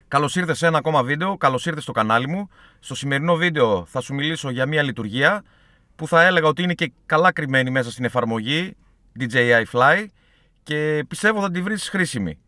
Καλώς ήρθες σε ένα ακόμα βίντεο, καλώς ήρθες στο κανάλι μου. Στο σημερινό βίντεο θα σου μιλήσω για μια λειτουργία που θα έλεγα ότι είναι και καλά κρυμμένη μέσα στην εφαρμογή DJI Fly και πιστεύω θα τη βρεις χρήσιμη.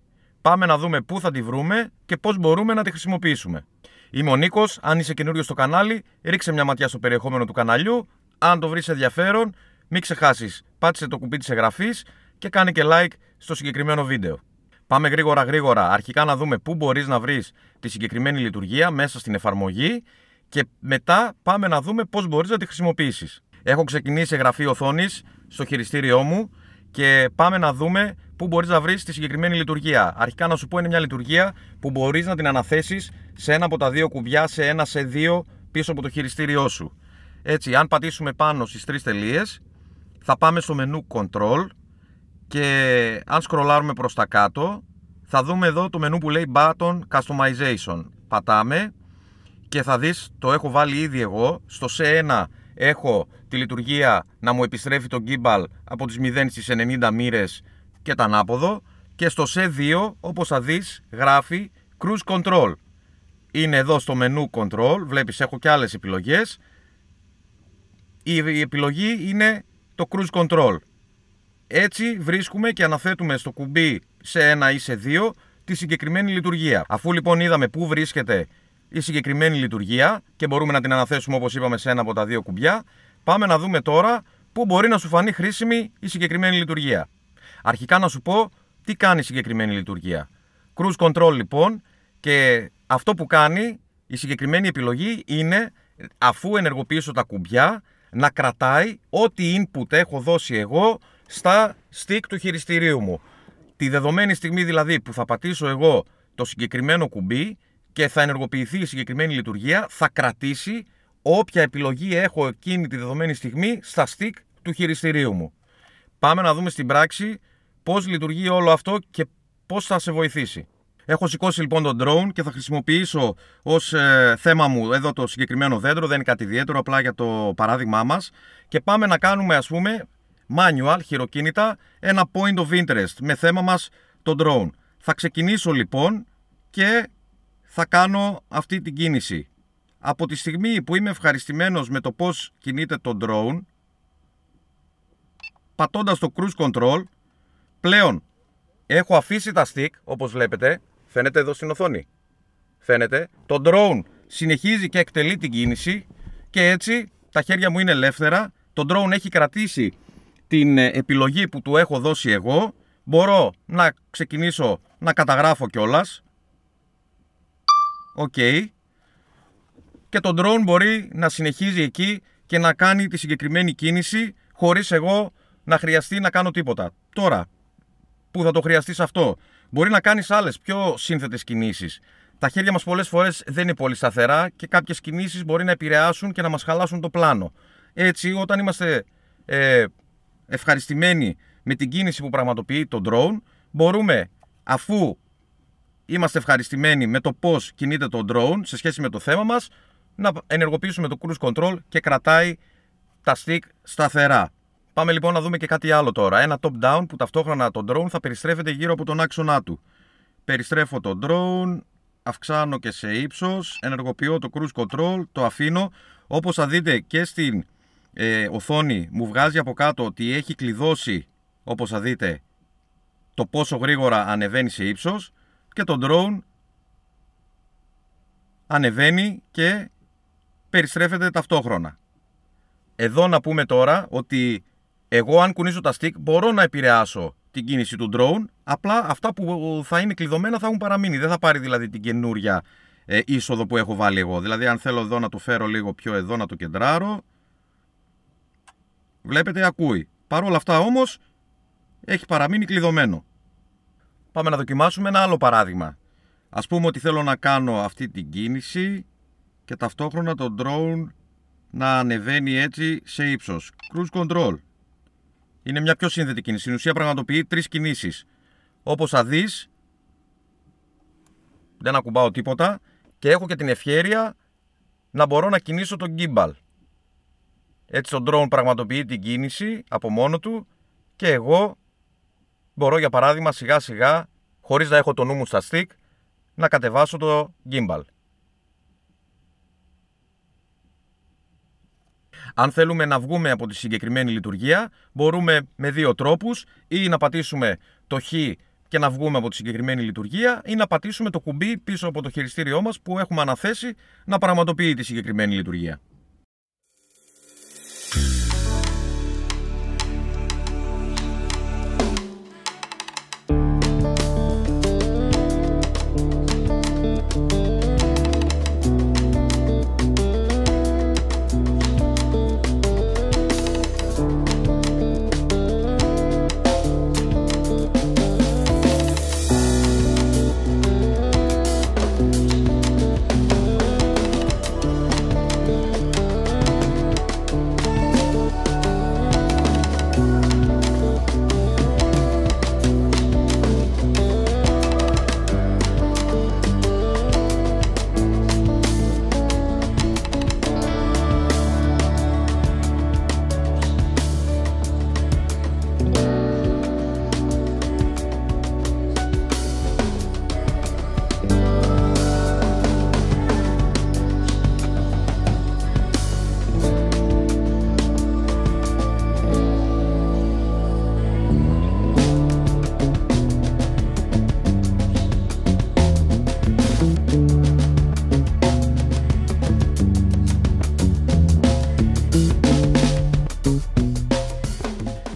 Πάμε να δούμε πού θα τη βρούμε και πώς μπορούμε να τη χρησιμοποιήσουμε. Είμαι ο Νίκος, αν είσαι καινούριος στο κανάλι, ρίξε μια ματιά στο περιεχόμενο του καναλιού. Αν το βρεις ενδιαφέρον, μην ξεχάσεις, πάτησε το κουμπί της εγγραφής και κάνε και like στο συγκεκριμένο βίντεο. Πάμε γρήγορα αρχικά να δούμε πού μπορείς να βρεις τη συγκεκριμένη λειτουργία μέσα στην εφαρμογή και μετά πάμε να δούμε πώς μπορείς να τη χρησιμοποιήσεις. Έχω ξεκινήσει εγγραφή οθόνης στο χειριστήριό μου και πάμε να δούμε πού μπορείς να βρεις τη συγκεκριμένη λειτουργία. Αρχικά να σου πω, είναι μια λειτουργία που μπορείς να την αναθέσεις σε ένα από τα δύο κουμπιά, σε ένα, σε δύο, πίσω από το χειριστήριό σου. Έτσι, αν πατήσουμε πάνω στις τρεις τελείες, θα πάμε στο μενού Control και αν σκρολάρουμε προς τα κάτω, θα δούμε εδώ το μενού που λέει Button Customization. Πατάμε και θα δεις, το έχω βάλει ήδη εγώ, στο C1 έχω τη λειτουργία να μου επιστρέφει το gimbal από τις 0 στις 90 μοίρες και τα ανάποδο, και στο C2 όπως θα δεις γράφει Cruise Control. Είναι εδώ στο μενού Control, βλέπεις έχω και άλλες επιλογές. Η επιλογή είναι το Cruise Control. Έτσι βρίσκουμε και αναθέτουμε στο κουμπί σε ένα ή σε δύο τη συγκεκριμένη λειτουργία. Αφού λοιπόν είδαμε πού βρίσκεται η συγκεκριμένη λειτουργία και μπορούμε να την αναθέσουμε όπως είπαμε σε ένα από τα δύο κουμπιά, πάμε να δούμε τώρα πού μπορεί να σου φανεί χρήσιμη η συγκεκριμένη λειτουργία. Αρχικά να σου πω τι κάνει η συγκεκριμένη λειτουργία. Cruise Control λοιπόν, και αυτό που κάνει η συγκεκριμένη επιλογή είναι, αφού ενεργοποιήσω τα κουμπιά, να κρατάει ό,τι input έχω δώσει εγώ στα stick του χειριστηρίου μου. Τη δεδομένη στιγμή δηλαδή που θα πατήσω εγώ το συγκεκριμένο κουμπί και θα ενεργοποιηθεί η συγκεκριμένη λειτουργία, θα κρατήσει όποια επιλογή έχω εκείνη τη δεδομένη στιγμή στα stick του χειριστηρίου μου. Πάμε να δούμε στην πράξη πώς λειτουργεί όλο αυτό και πώς θα σε βοηθήσει. Έχω σηκώσει λοιπόν τον drone και θα χρησιμοποιήσω ως θέμα μου εδώ το συγκεκριμένο δέντρο, δεν είναι κάτι ιδιαίτερο, απλά για το παράδειγμά μας, και πάμε να κάνουμε ας πούμε manual, χειροκίνητα, ένα point of interest με θέμα μας το drone. Θα ξεκινήσω λοιπόν και θα κάνω αυτή την κίνηση. Από τη στιγμή που είμαι ευχαριστημένος με το πώς κινείται το drone, πατώντας το cruise control, πλέον έχω αφήσει τα stick, όπως βλέπετε, φαίνεται εδώ στην οθόνη. Φαίνεται, το drone συνεχίζει και εκτελεί την κίνηση και έτσι τα χέρια μου είναι ελεύθερα. Το drone έχει κρατήσει την επιλογή που του έχω δώσει εγώ. Μπορώ να ξεκινήσω να καταγράφω κιόλας. Οκ. Και το drone μπορεί να συνεχίζει εκεί και να κάνει τη συγκεκριμένη κίνηση χωρίς εγώ να χρειαστεί να κάνω τίποτα. Τώρα, που θα το χρειαστείς αυτό, μπορεί να κάνεις άλλες πιο σύνθετες κινήσεις. Τα χέρια μας πολλές φορές δεν είναι πολύ σταθερά και κάποιες κινήσεις μπορεί να επηρεάσουν και να μας χαλάσουν το πλάνο. Έτσι, όταν είμαστε ευχαριστημένοι με την κίνηση που πραγματοποιεί το drone, μπορούμε, αφού είμαστε ευχαριστημένοι με το πώς κινείται το drone σε σχέση με το θέμα μας, να ενεργοποιήσουμε το cruise control και κρατάει τα stick σταθερά. Πάμε λοιπόν να δούμε και κάτι άλλο τώρα. Ένα top down που ταυτόχρονα το drone θα περιστρέφεται γύρω από τον άξονά του. Περιστρέφω το drone, αυξάνω και σε ύψος, ενεργοποιώ το cruise control, το αφήνω. Όπως θα δείτε και στην οθόνη μου βγάζει από κάτω ότι έχει κλειδώσει, όπως θα δείτε, το πόσο γρήγορα ανεβαίνει σε ύψος, και το drone ανεβαίνει και περιστρέφεται ταυτόχρονα. Εδώ να πούμε τώρα ότι εγώ αν κουνήσω τα stick μπορώ να επηρεάσω την κίνηση του drone, απλά αυτά που θα είναι κλειδωμένα θα έχουν παραμείνει. Δεν θα πάρει δηλαδή την καινούρια είσοδο που έχω βάλει εγώ. Δηλαδή αν θέλω εδώ να το φέρω λίγο πιο εδώ, να το κεντράρω, βλέπετε ακούει. Παρ' όλα αυτά όμως έχει παραμείνει κλειδωμένο. Πάμε να δοκιμάσουμε ένα άλλο παράδειγμα. Ας πούμε ότι θέλω να κάνω αυτή την κίνηση και ταυτόχρονα το drone να ανεβαίνει έτσι σε ύψος. Cruise control. Είναι μια πιο σύνθετη κίνηση. Στην ουσία πραγματοποιεί τρεις κινήσεις. Όπως θα δεις, δεν ακουμπάω τίποτα και έχω και την ευχέρεια να μπορώ να κινήσω τον gimbal. Έτσι το drone πραγματοποιεί την κίνηση από μόνο του και εγώ μπορώ για παράδειγμα σιγά σιγά, χωρίς να έχω το νου μου στα stick, να κατεβάσω το gimbal. Αν θέλουμε να βγούμε από τη συγκεκριμένη λειτουργία, μπορούμε με δύο τρόπους, ή να πατήσουμε το Χ και να βγούμε από τη συγκεκριμένη λειτουργία, ή να πατήσουμε το κουμπί πίσω από το χειριστήριό μας που έχουμε αναθέσει να πραγματοποιεί τη συγκεκριμένη λειτουργία.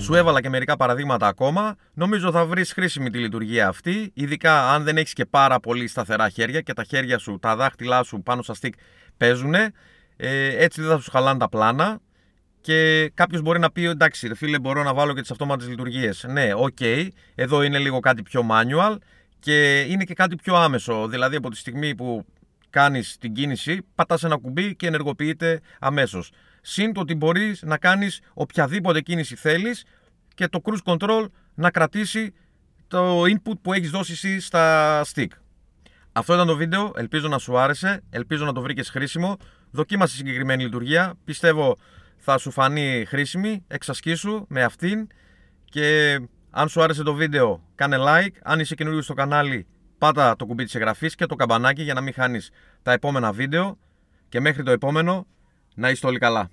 Σου έβαλα και μερικά παραδείγματα ακόμα. Νομίζω θα βρεις χρήσιμη τη λειτουργία αυτή, ειδικά αν δεν έχεις και πάρα πολύ σταθερά χέρια και τα χέρια σου, τα δάχτυλά σου πάνω στα stick παίζουνε. Έτσι δεν θα σου χαλάνε τα πλάνα. Και κάποιος μπορεί να πει: εντάξει, ρε φίλε, μπορώ να βάλω και τις αυτόματες λειτουργίες. Ναι, ok, εδώ είναι λίγο κάτι πιο manual και είναι και κάτι πιο άμεσο. Δηλαδή, από τη στιγμή που κάνεις την κίνηση, πατάς ένα κουμπί και ενεργοποιείται αμέσως. Συν το ότι μπορείς να κάνεις οποιαδήποτε κίνηση θέλεις και το cruise control να κρατήσει το input που έχεις δώσει εσύ στα stick. Αυτό ήταν το βίντεο, ελπίζω να σου άρεσε, ελπίζω να το βρήκες χρήσιμο. Δοκίμασε συγκεκριμένη λειτουργία, πιστεύω θα σου φανεί χρήσιμη, εξασκήσου με αυτήν. Και αν σου άρεσε το βίντεο, κάνε like. Αν είσαι καινούριος στο κανάλι, πάτα το κουμπί της εγγραφής και το καμπανάκι για να μην χάνεις τα επόμενα βίντεο. Και μέχρι το επόμενο, να είστε όλοι καλά.